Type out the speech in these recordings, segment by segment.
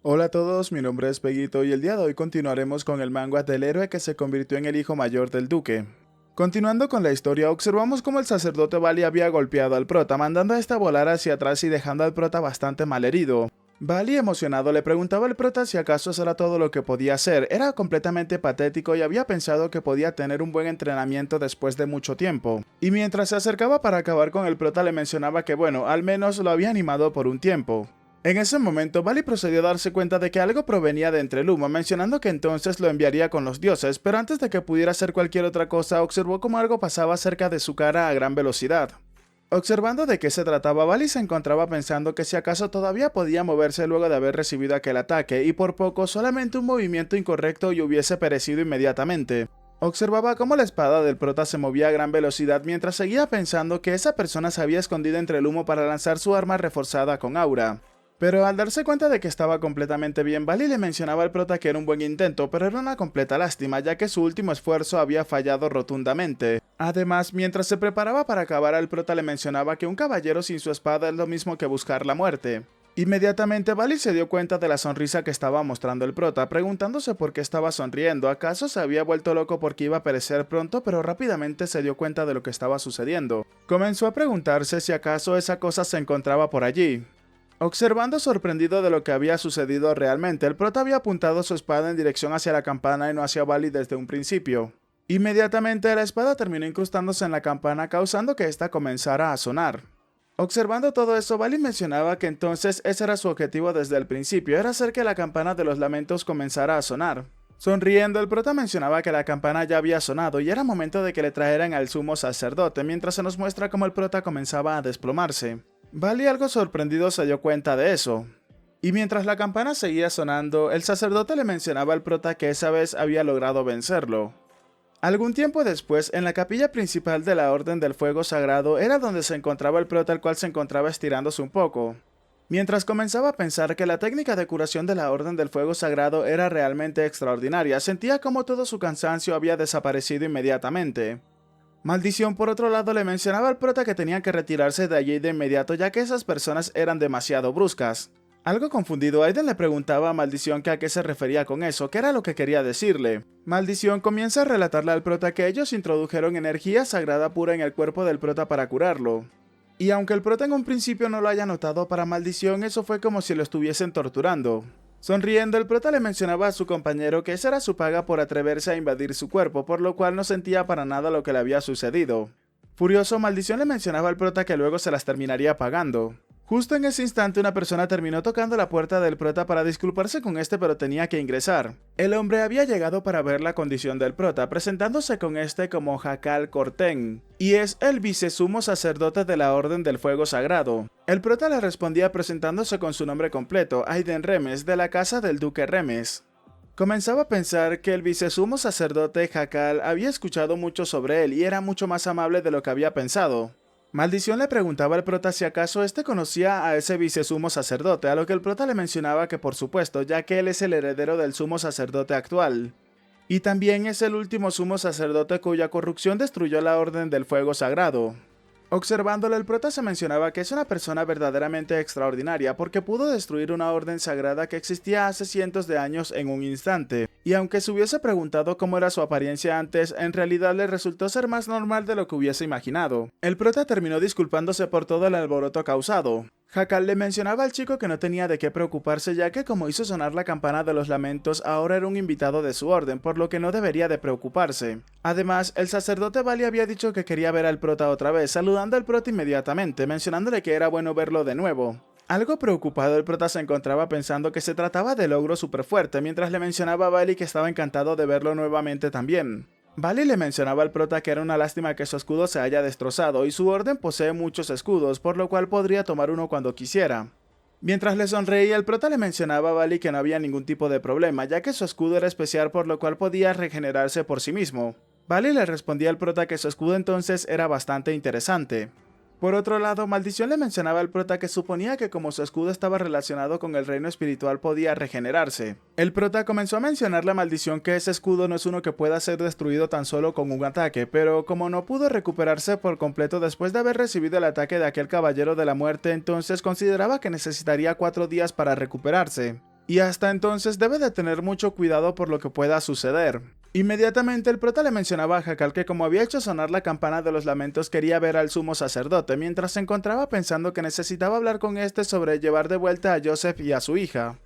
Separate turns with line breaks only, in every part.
Hola a todos, mi nombre es Peguito y el día de hoy continuaremos con el manga del héroe que se convirtió en el hijo mayor del duque. Continuando con la historia, observamos cómo el sacerdote Bali había golpeado al prota, mandando a esta a volar hacia atrás y dejando al prota bastante malherido. Bali, emocionado, le preguntaba al prota si acaso eso era todo lo que podía hacer. Era completamente patético y había pensado que podía tener un buen entrenamiento después de mucho tiempo. Y mientras se acercaba para acabar con el prota le mencionaba que bueno, al menos lo había animado por un tiempo. En ese momento, Bali procedió a darse cuenta de que algo provenía de entre el humo, mencionando que entonces lo enviaría con los dioses, pero antes de que pudiera hacer cualquier otra cosa, observó cómo algo pasaba cerca de su cara a gran velocidad. Observando de qué se trataba, Bali se encontraba pensando que si acaso todavía podía moverse luego de haber recibido aquel ataque, y por poco solamente un movimiento incorrecto y hubiese perecido inmediatamente. Observaba cómo la espada del prota se movía a gran velocidad mientras seguía pensando que esa persona se había escondido entre el humo para lanzar su arma reforzada con aura. Pero al darse cuenta de que estaba completamente bien, Bali le mencionaba al prota que era un buen intento, pero era una completa lástima, ya que su último esfuerzo había fallado rotundamente. Además, mientras se preparaba para acabar, al prota le mencionaba que un caballero sin su espada es lo mismo que buscar la muerte. Inmediatamente, Bali se dio cuenta de la sonrisa que estaba mostrando el prota, preguntándose por qué estaba sonriendo. ¿Acaso se había vuelto loco porque iba a perecer pronto? Pero rápidamente se dio cuenta de lo que estaba sucediendo. Comenzó a preguntarse si acaso esa cosa se encontraba por allí. Observando sorprendido de lo que había sucedido realmente, el prota había apuntado su espada en dirección hacia la campana y no hacia Bali desde un principio. Inmediatamente la espada terminó incrustándose en la campana, causando que ésta comenzara a sonar. Observando todo eso, Bali mencionaba que entonces ese era su objetivo desde el principio, era hacer que la campana de los lamentos comenzara a sonar. Sonriendo, el prota mencionaba que la campana ya había sonado y era momento de que le trajeran al sumo sacerdote, mientras se nos muestra cómo el prota comenzaba a desplomarse. Bali, algo sorprendido, se dio cuenta de eso. Y mientras la campana seguía sonando, el sacerdote le mencionaba al prota que esa vez había logrado vencerlo. Algún tiempo después, en la capilla principal de la Orden del Fuego Sagrado era donde se encontraba el prota, el cual se encontraba estirándose un poco. Mientras comenzaba a pensar que la técnica de curación de la Orden del Fuego Sagrado era realmente extraordinaria, sentía como todo su cansancio había desaparecido inmediatamente. Maldición, por otro lado, le mencionaba al prota que tenían que retirarse de allí de inmediato ya que esas personas eran demasiado bruscas. Algo confundido, Aiden le preguntaba a Maldición que a qué se refería con eso, qué era lo que quería decirle. Maldición comienza a relatarle al prota que ellos introdujeron energía sagrada pura en el cuerpo del prota para curarlo. Y aunque el prota en un principio no lo haya notado, para Maldición eso fue como si lo estuviesen torturando. Sonriendo, el prota le mencionaba a su compañero que esa era su paga por atreverse a invadir su cuerpo, por lo cual no sentía para nada lo que le había sucedido. Furioso, Maldición le mencionaba al prota que luego se las terminaría pagando. Justo en ese instante una persona terminó tocando la puerta del prota para disculparse con este, pero tenía que ingresar. El hombre había llegado para ver la condición del prota, presentándose con este como Jacal Corten, y es el vicesumo sacerdote de la Orden del Fuego Sagrado. El prota le respondía presentándose con su nombre completo, Aiden Remes, de la casa del duque Remes. Comenzaba a pensar que el vicesumo sacerdote Jacal había escuchado mucho sobre él y era mucho más amable de lo que había pensado. Maldición le preguntaba al prota si acaso este conocía a ese vicesumo sacerdote, a lo que el prota le mencionaba que por supuesto, ya que él es el heredero del sumo sacerdote actual. Y también es el último sumo sacerdote cuya corrupción destruyó la Orden del Fuego Sagrado. Observándolo, el prota se mencionaba que es una persona verdaderamente extraordinaria porque pudo destruir una orden sagrada que existía hace cientos de años en un instante. Y aunque se hubiese preguntado cómo era su apariencia antes, en realidad le resultó ser más normal de lo que hubiese imaginado. El prota terminó disculpándose por todo el alboroto causado. Jacal le mencionaba al chico que no tenía de qué preocuparse ya que como hizo sonar la campana de los lamentos ahora era un invitado de su orden, por lo que no debería de preocuparse. Además, el sacerdote Bali había dicho que quería ver al prota otra vez, saludando al prota inmediatamente, mencionándole que era bueno verlo de nuevo. Algo preocupado, el prota se encontraba pensando que se trataba de logro súper fuerte, mientras le mencionaba a Bali que estaba encantado de verlo nuevamente también. Bali le mencionaba al prota que era una lástima que su escudo se haya destrozado y su orden posee muchos escudos, por lo cual podría tomar uno cuando quisiera. Mientras le sonreía, el prota le mencionaba a Bali que no había ningún tipo de problema, ya que su escudo era especial por lo cual podía regenerarse por sí mismo. Bali le respondía al prota que su escudo entonces era bastante interesante. Por otro lado, Maldición le mencionaba al prota que suponía que como su escudo estaba relacionado con el reino espiritual podía regenerarse. El prota comenzó a mencionar la maldición que ese escudo no es uno que pueda ser destruido tan solo con un ataque, pero como no pudo recuperarse por completo después de haber recibido el ataque de aquel caballero de la muerte, entonces consideraba que necesitaría 4 días para recuperarse. y hasta entonces debe de tener mucho cuidado por lo que pueda suceder. Inmediatamente el prota le mencionaba a Hakal que como había hecho sonar la campana de los lamentos quería ver al sumo sacerdote, mientras se encontraba pensando que necesitaba hablar con este sobre llevar de vuelta a Joseph y a su hija.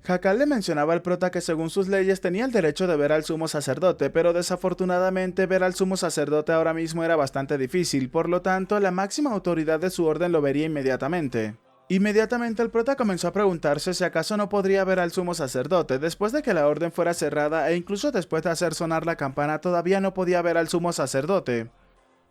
Hakal le mencionaba al prota que según sus leyes tenía el derecho de ver al sumo sacerdote, pero desafortunadamente ver al sumo sacerdote ahora mismo era bastante difícil, por lo tanto la máxima autoridad de su orden lo vería inmediatamente. Inmediatamente el prota comenzó a preguntarse si acaso no podría ver al sumo sacerdote. Después de que la orden fuera cerrada e incluso después de hacer sonar la campana todavía no podía ver al sumo sacerdote.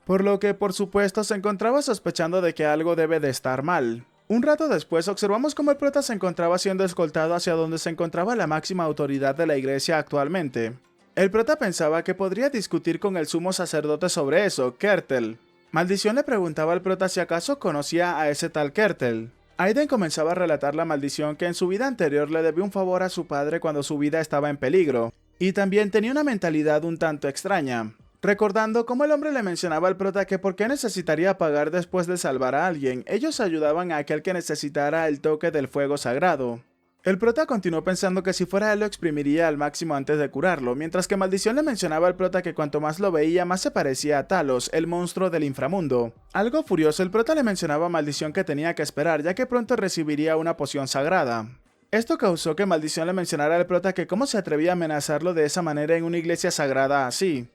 Por lo que por supuesto se encontraba sospechando de que algo debe de estar mal. Un rato después observamos cómo el prota se encontraba siendo escoltado hacia donde se encontraba la máxima autoridad de la iglesia actualmente. El prota pensaba que podría discutir con el sumo sacerdote sobre eso, Kertel. Maldición le preguntaba al prota si acaso conocía a ese tal Kertel. Aiden comenzaba a relatar la maldición que en su vida anterior le debió un favor a su padre cuando su vida estaba en peligro, y también tenía una mentalidad un tanto extraña, recordando cómo el hombre le mencionaba al prota que por qué necesitaría pagar después de salvar a alguien. Ellos ayudaban a aquel que necesitara el toque del fuego sagrado. El prota continuó pensando que si fuera él lo exprimiría al máximo antes de curarlo, mientras que Maldición le mencionaba al prota que cuanto más lo veía más se parecía a Talos, el monstruo del inframundo. Algo furioso, el prota le mencionaba a Maldición que tenía que esperar ya que pronto recibiría una poción sagrada. Esto causó que Maldición le mencionara al prota que cómo se atrevía a amenazarlo de esa manera en una iglesia sagrada así.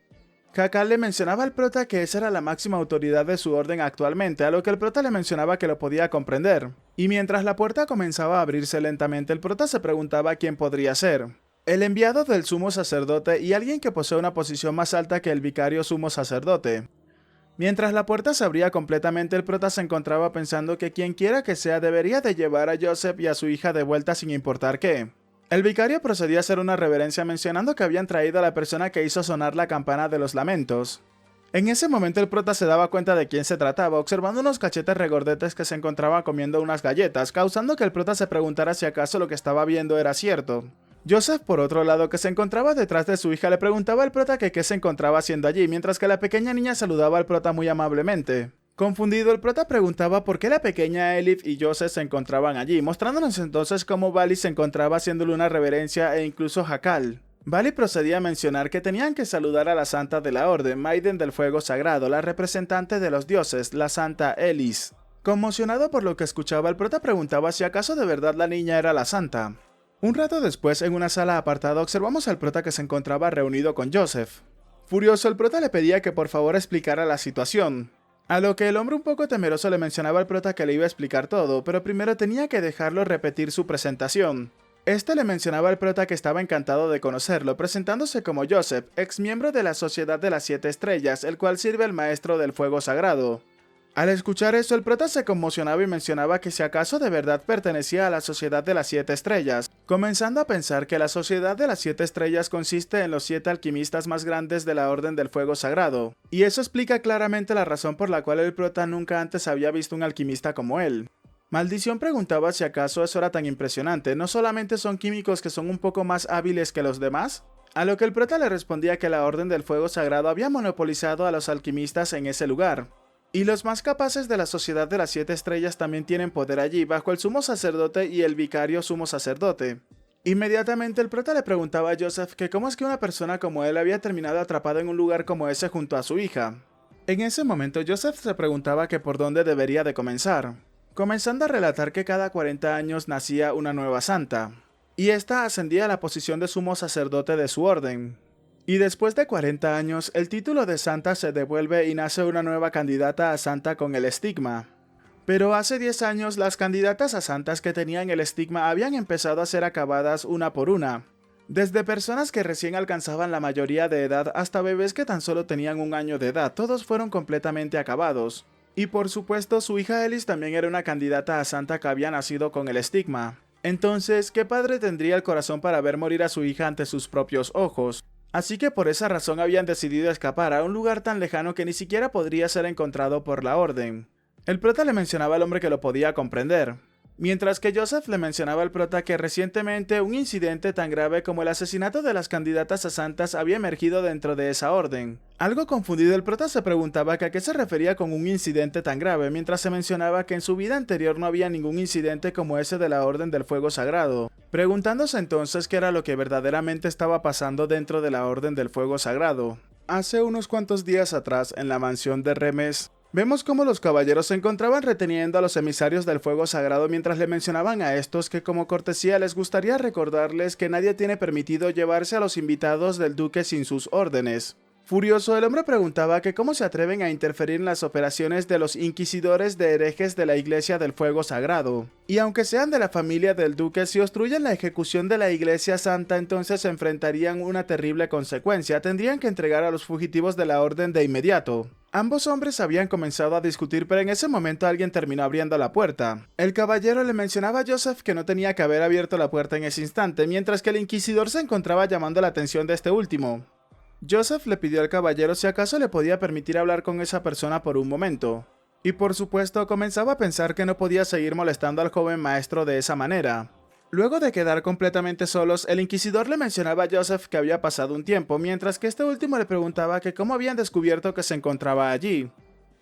Hakal le mencionaba al prota que esa era la máxima autoridad de su orden actualmente, a lo que el prota le mencionaba que lo podía comprender. Y mientras la puerta comenzaba a abrirse lentamente, el prota se preguntaba quién podría ser. El enviado del sumo sacerdote y alguien que posee una posición más alta que el vicario sumo sacerdote. Mientras la puerta se abría completamente, el prota se encontraba pensando que quienquiera que sea debería de llevar a Joseph y a su hija de vuelta sin importar qué. El vicario procedió a hacer una reverencia mencionando que habían traído a la persona que hizo sonar la campana de los lamentos. En ese momento el prota se daba cuenta de quién se trataba, observando unos cachetes regordetes que se encontraban comiendo unas galletas, causando que el prota se preguntara si acaso lo que estaba viendo era cierto. Joseph, por otro lado, que se encontraba detrás de su hija, le preguntaba al prota que qué se encontraba haciendo allí, mientras que la pequeña niña saludaba al prota muy amablemente. Confundido, el prota preguntaba por qué la pequeña Elif y Joseph se encontraban allí, mostrándonos entonces cómo Vali se encontraba haciéndole una reverencia e incluso Hakal. Vali procedía a mencionar que tenían que saludar a la santa de la orden, Maiden del Fuego Sagrado, la representante de los dioses, la santa Elis. Conmocionado por lo que escuchaba, el prota preguntaba si acaso de verdad la niña era la santa. Un rato después, en una sala apartada, observamos al prota que se encontraba reunido con Joseph. Furioso, el prota le pedía que por favor explicara la situación. A lo que el hombre un poco temeroso le mencionaba al prota que le iba a explicar todo, pero primero tenía que dejarlo repetir su presentación. Este le mencionaba al prota que estaba encantado de conocerlo, presentándose como Joseph, ex miembro de la Sociedad de las Siete Estrellas, el cual sirve al Maestro del Fuego Sagrado. Al escuchar eso, el prota se conmocionaba y mencionaba que si acaso de verdad pertenecía a la Sociedad de las Siete Estrellas, comenzando a pensar que la Sociedad de las Siete Estrellas consiste en los 7 alquimistas más grandes de la Orden del Fuego Sagrado, y eso explica claramente la razón por la cual el prota nunca antes había visto un alquimista como él. Maldición preguntaba si acaso eso era tan impresionante, ¿no solamente son químicos que son un poco más hábiles que los demás? A lo que el prota le respondía que la Orden del Fuego Sagrado había monopolizado a los alquimistas en ese lugar. Y los más capaces de la Sociedad de las Siete Estrellas también tienen poder allí, bajo el sumo sacerdote y el vicario sumo sacerdote. Inmediatamente el prota le preguntaba a Joseph que cómo es que una persona como él había terminado atrapado en un lugar como ese junto a su hija. En ese momento Joseph se preguntaba que por dónde debería de comenzar, comenzando a relatar que cada 40 años nacía una nueva santa, y esta ascendía a la posición de sumo sacerdote de su orden. Y después de 40 años, el título de santa se devuelve y nace una nueva candidata a santa con el estigma. Pero hace 10 años, las candidatas a santas que tenían el estigma habían empezado a ser acabadas una por una. Desde personas que recién alcanzaban la mayoría de edad hasta bebés que tan solo tenían 1 año de edad, todos fueron completamente acabados. Y por supuesto, su hija Elis también era una candidata a santa que había nacido con el estigma. Entonces, ¿qué padre tendría el corazón para ver morir a su hija ante sus propios ojos? Así que por esa razón habían decidido escapar a un lugar tan lejano que ni siquiera podría ser encontrado por la orden. El prota le mencionaba al hombre que lo podía comprender. Mientras que Joseph le mencionaba al prota que recientemente un incidente tan grave como el asesinato de las candidatas a santas había emergido dentro de esa orden. Algo confundido, el prota se preguntaba que a qué se refería con un incidente tan grave, mientras se mencionaba que en su vida anterior no había ningún incidente como ese de la Orden del Fuego Sagrado, preguntándose entonces qué era lo que verdaderamente estaba pasando dentro de la Orden del Fuego Sagrado. Hace unos cuantos días atrás, en la mansión de Remes, vemos cómo los caballeros se encontraban reteniendo a los emisarios del fuego sagrado mientras le mencionaban a estos que como cortesía les gustaría recordarles que nadie tiene permitido llevarse a los invitados del duque sin sus órdenes. Furioso, el hombre preguntaba que cómo se atreven a interferir en las operaciones de los inquisidores de herejes de la Iglesia del Fuego Sagrado. Y aunque sean de la familia del duque, si obstruyen la ejecución de la Iglesia Santa, entonces se enfrentarían una terrible consecuencia, tendrían que entregar a los fugitivos de la orden de inmediato. Ambos hombres habían comenzado a discutir, pero en ese momento alguien terminó abriendo la puerta. El caballero le mencionaba a Joseph que no tenía que haber abierto la puerta en ese instante, mientras que el inquisidor se encontraba llamando la atención de este último. Joseph le pidió al caballero si acaso le podía permitir hablar con esa persona por un momento. Y por supuesto comenzaba a pensar que no podía seguir molestando al joven maestro de esa manera. Luego de quedar completamente solos, el inquisidor le mencionaba a Joseph que había pasado un tiempo, mientras que este último le preguntaba que cómo habían descubierto que se encontraba allí.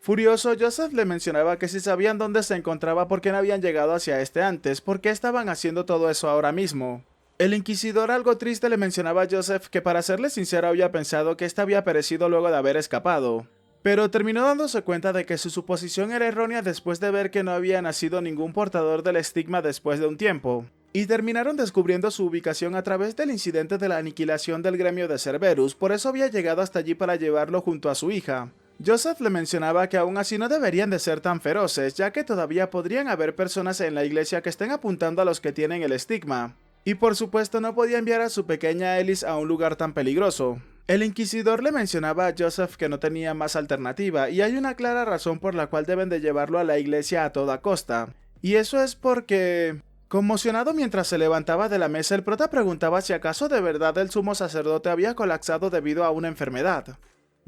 Furioso, Joseph le mencionaba que si sabían dónde se encontraba, por qué no habían llegado hacia este antes, por qué estaban haciendo todo eso ahora mismo. El inquisidor, algo triste, le mencionaba a Joseph que, para serle sincero, había pensado que éste había perecido luego de haber escapado. Pero terminó dándose cuenta de que su suposición era errónea después de ver que no había nacido ningún portador del estigma después de un tiempo. Y terminaron descubriendo su ubicación a través del incidente de la aniquilación del gremio de Cerberus, por eso había llegado hasta allí para llevarlo junto a su hija. Joseph le mencionaba que aún así no deberían de ser tan feroces, ya que todavía podrían haber personas en la iglesia que estén apuntando a los que tienen el estigma. Y por supuesto no podía enviar a su pequeña Ellis a un lugar tan peligroso. El inquisidor le mencionaba a Joseph que no tenía más alternativa, y hay una clara razón por la cual deben de llevarlo a la iglesia a toda costa. Y eso es porque... Conmocionado mientras se levantaba de la mesa, el prota preguntaba si acaso de verdad el sumo sacerdote había colapsado debido a una enfermedad.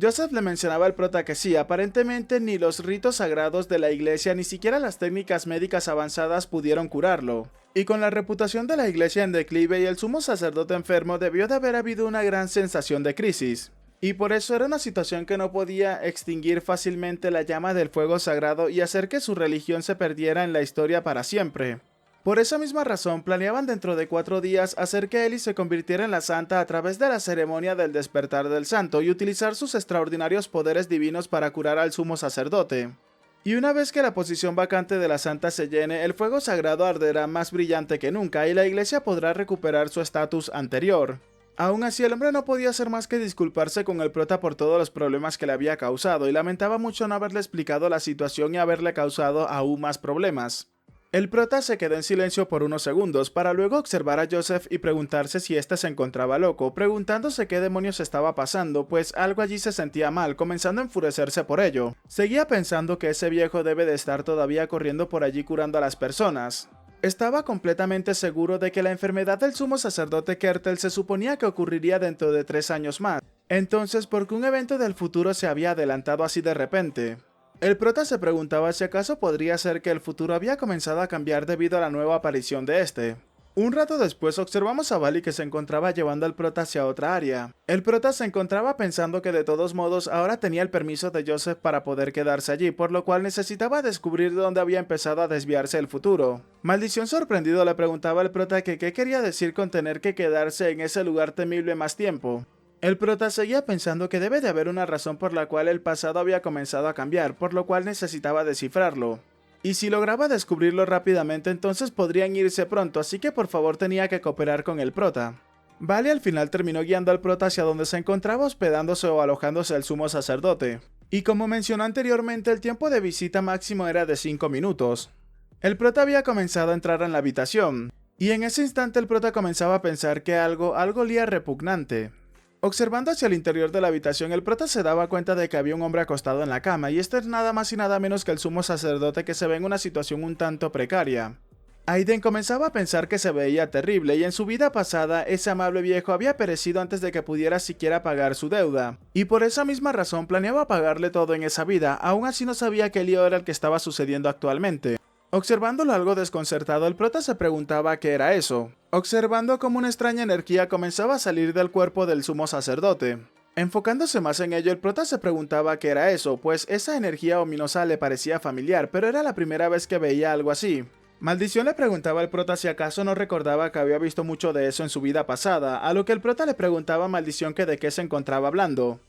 Joseph le mencionaba al prota que sí, aparentemente ni los ritos sagrados de la iglesia ni siquiera las técnicas médicas avanzadas pudieron curarlo. Y con la reputación de la iglesia en declive y el sumo sacerdote enfermo, debió de haber habido una gran sensación de crisis. Y por eso era una situación que no podía extinguir fácilmente la llama del fuego sagrado y hacer que su religión se perdiera en la historia para siempre. Por esa misma razón, planeaban dentro de 4 días hacer que Ellie se convirtiera en la santa a través de la ceremonia del despertar del santo y utilizar sus extraordinarios poderes divinos para curar al sumo sacerdote. Y una vez que la posición vacante de la santa se llene, el fuego sagrado arderá más brillante que nunca y la iglesia podrá recuperar su estatus anterior. Aún así, el hombre no podía hacer más que disculparse con el prota por todos los problemas que le había causado y lamentaba mucho no haberle explicado la situación y haberle causado aún más problemas. El prota se quedó en silencio por unos segundos para luego observar a Joseph y preguntarse si éste se encontraba loco, preguntándose qué demonios estaba pasando, pues algo allí se sentía mal, comenzando a enfurecerse por ello. Seguía pensando que ese viejo debe de estar todavía corriendo por allí curando a las personas. Estaba completamente seguro de que la enfermedad del sumo sacerdote Kertel se suponía que ocurriría dentro de 3 años más. Entonces, ¿por qué un evento del futuro se había adelantado así de repente? El prota se preguntaba si acaso podría ser que el futuro había comenzado a cambiar debido a la nueva aparición de este. Un rato después observamos a Vali que se encontraba llevando al prota hacia otra área. El prota se encontraba pensando que de todos modos ahora tenía el permiso de Joseph para poder quedarse allí, por lo cual necesitaba descubrir dónde había empezado a desviarse el futuro. Maldición sorprendido le preguntaba al prota que qué quería decir con tener que quedarse en ese lugar temible más tiempo. El prota seguía pensando que debe de haber una razón por la cual el pasado había comenzado a cambiar, por lo cual necesitaba descifrarlo. Y si lograba descubrirlo rápidamente, entonces podrían irse pronto, así que por favor tenía que cooperar con el prota. Vale al final terminó guiando al prota hacia donde se encontraba hospedándose o alojándose el sumo sacerdote. Y como mencionó anteriormente, el tiempo de visita máximo era de 5 minutos. El prota había comenzado a entrar en la habitación, y en ese instante el prota comenzaba a pensar que algo olía repugnante. Observando hacia el interior de la habitación, el prota se daba cuenta de que había un hombre acostado en la cama, y este es nada más y nada menos que el sumo sacerdote que se ve en una situación un tanto precaria. Aiden comenzaba a pensar que se veía terrible, y en su vida pasada, ese amable viejo había perecido antes de que pudiera siquiera pagar su deuda, y por esa misma razón planeaba pagarle todo en esa vida, aún así no sabía qué lío era el que estaba sucediendo actualmente. Observándolo algo desconcertado, el prota se preguntaba qué era eso, observando cómo una extraña energía comenzaba a salir del cuerpo del sumo sacerdote. Enfocándose más en ello, el prota se preguntaba qué era eso, pues esa energía ominosa le parecía familiar, pero era la primera vez que veía algo así. Maldición le preguntaba al prota si acaso no recordaba que había visto mucho de eso en su vida pasada, a lo que el prota le preguntaba a Maldición que de qué se encontraba hablando.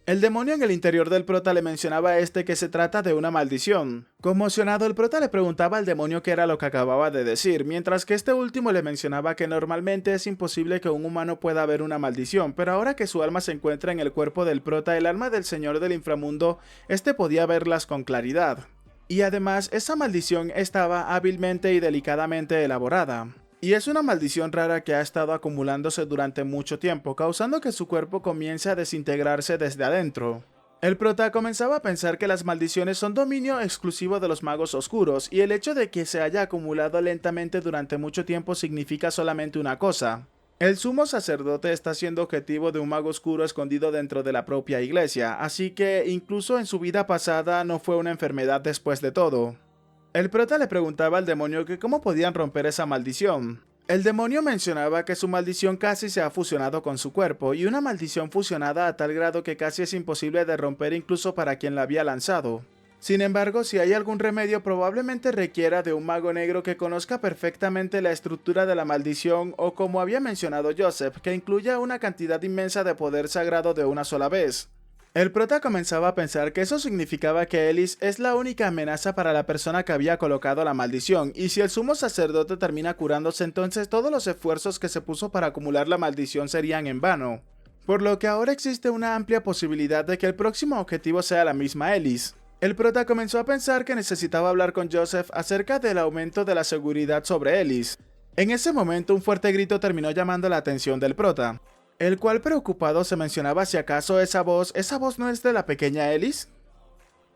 El demonio en el interior del prota le mencionaba a este que se trata de una maldición. Conmocionado, el prota le preguntaba al demonio qué era lo que acababa de decir, mientras que este último le mencionaba que normalmente es imposible que un humano pueda ver una maldición, pero ahora que su alma se encuentra en el cuerpo del prota, el alma del señor del inframundo, este podía verlas con claridad. Y además, esa maldición estaba hábilmente y delicadamente elaborada. Y es una maldición rara que ha estado acumulándose durante mucho tiempo, causando que su cuerpo comience a desintegrarse desde adentro. El prota comenzaba a pensar que las maldiciones son dominio exclusivo de los magos oscuros, y el hecho de que se haya acumulado lentamente durante mucho tiempo significa solamente una cosa. El sumo sacerdote está siendo objetivo de un mago oscuro escondido dentro de la propia iglesia, así que incluso en su vida pasada no fue una enfermedad después de todo. El prota le preguntaba al demonio que cómo podían romper esa maldición. El demonio mencionaba que su maldición casi se ha fusionado con su cuerpo, y una maldición fusionada a tal grado que casi es imposible de romper incluso para quien la había lanzado. Sin embargo, si hay algún remedio, probablemente requiera de un mago negro que conozca perfectamente la estructura de la maldición, o como había mencionado Joseph, que incluya una cantidad inmensa de poder sagrado de una sola vez. El prota comenzaba a pensar que eso significaba que Ellis es la única amenaza para la persona que había colocado la maldición, y si el sumo sacerdote termina curándose, entonces todos los esfuerzos que se puso para acumular la maldición serían en vano. Por lo que ahora existe una amplia posibilidad de que el próximo objetivo sea la misma Ellis. El prota comenzó a pensar que necesitaba hablar con Joseph acerca del aumento de la seguridad sobre Ellis. En ese momento, un fuerte grito terminó llamando la atención del prota, el cual preocupado se mencionaba si acaso esa voz no es de la pequeña Ellis.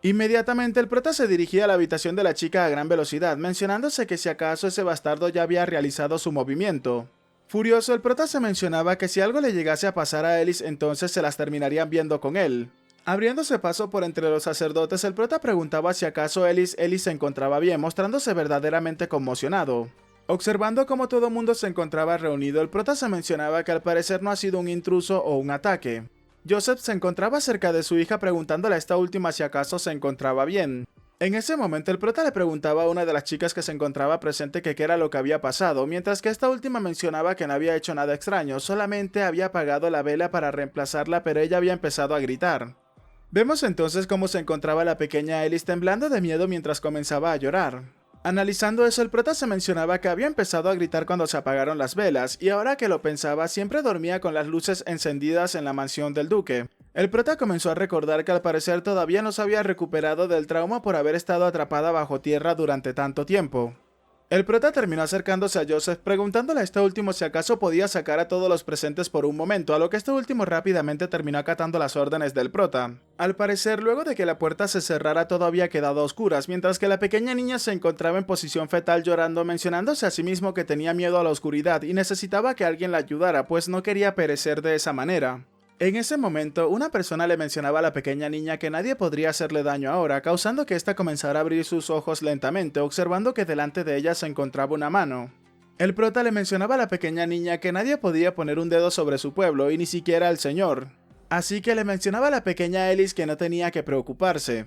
Inmediatamente el prota se dirigía a la habitación de la chica a gran velocidad, mencionándose que si acaso ese bastardo ya había realizado su movimiento. Furioso, el prota se mencionaba que si algo le llegase a pasar a Ellis, entonces se las terminarían viendo con él. Abriéndose paso por entre los sacerdotes, el prota preguntaba si acaso Ellis se encontraba bien, mostrándose verdaderamente conmocionado. Observando cómo todo mundo se encontraba reunido, el prota se mencionaba que al parecer no ha sido un intruso o un ataque. Joseph se encontraba cerca de su hija preguntándole a esta última si acaso se encontraba bien. En ese momento el prota le preguntaba a una de las chicas que se encontraba presente que qué era lo que había pasado, mientras que esta última mencionaba que no había hecho nada extraño, solamente había apagado la vela para reemplazarla, pero ella había empezado a gritar. Vemos entonces cómo se encontraba la pequeña Ellis temblando de miedo mientras comenzaba a llorar. Analizando eso, el prota se mencionaba que había empezado a gritar cuando se apagaron las velas, y ahora que lo pensaba, siempre dormía con las luces encendidas en la mansión del duque. El prota comenzó a recordar que al parecer todavía no se había recuperado del trauma por haber estado atrapada bajo tierra durante tanto tiempo. El prota terminó acercándose a Joseph preguntándole a este último si acaso podía sacar a todos los presentes por un momento, a lo que este último rápidamente terminó acatando las órdenes del prota. Al parecer, luego de que la puerta se cerrara todo había quedado a oscuras, mientras que la pequeña niña se encontraba en posición fetal llorando, mencionándose a sí mismo que tenía miedo a la oscuridad y necesitaba que alguien la ayudara, pues no quería perecer de esa manera. En ese momento, una persona le mencionaba a la pequeña niña que nadie podría hacerle daño ahora, causando que ésta comenzara a abrir sus ojos lentamente, observando que delante de ella se encontraba una mano. El prota le mencionaba a la pequeña niña que nadie podía poner un dedo sobre su pueblo, y ni siquiera al señor. Así que le mencionaba a la pequeña Ellis que no tenía que preocuparse.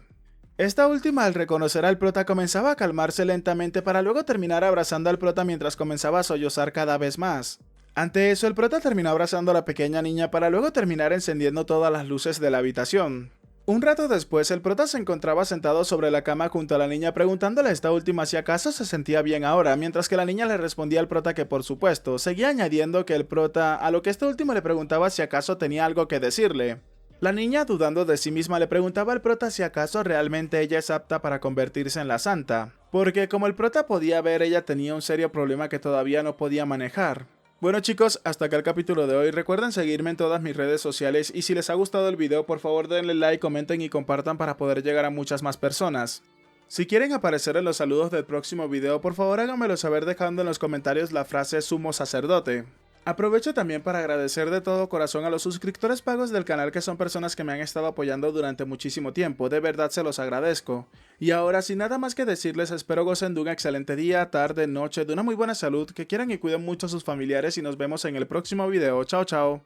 Esta última, al reconocer al prota, comenzaba a calmarse lentamente para luego terminar abrazando al prota mientras comenzaba a sollozar cada vez más. Ante eso, el prota terminó abrazando a la pequeña niña para luego terminar encendiendo todas las luces de la habitación. Un rato después, el prota se encontraba sentado sobre la cama junto a la niña preguntándole a esta última si acaso se sentía bien ahora, mientras que la niña le respondía al prota que por supuesto, seguía añadiendo que el prota, a lo que este último le preguntaba si acaso tenía algo que decirle. La niña, dudando de sí misma, le preguntaba al prota si acaso realmente ella es apta para convertirse en la santa, porque como el prota podía ver, ella tenía un serio problema que todavía no podía manejar. Bueno chicos, hasta acá el capítulo de hoy. Recuerden seguirme en todas mis redes sociales y si les ha gustado el video, por favor denle like, comenten y compartan para poder llegar a muchas más personas. Si quieren aparecer en los saludos del próximo video, por favor háganmelo saber dejando en los comentarios la frase sumo sacerdote. Aprovecho también para agradecer de todo corazón a los suscriptores pagos del canal, que son personas que me han estado apoyando durante muchísimo tiempo, de verdad se los agradezco. Y ahora, sin nada más que decirles, espero gocen de un excelente día, tarde, noche, de una muy buena salud, que quieran y cuiden mucho a sus familiares y nos vemos en el próximo video. Chao, chao.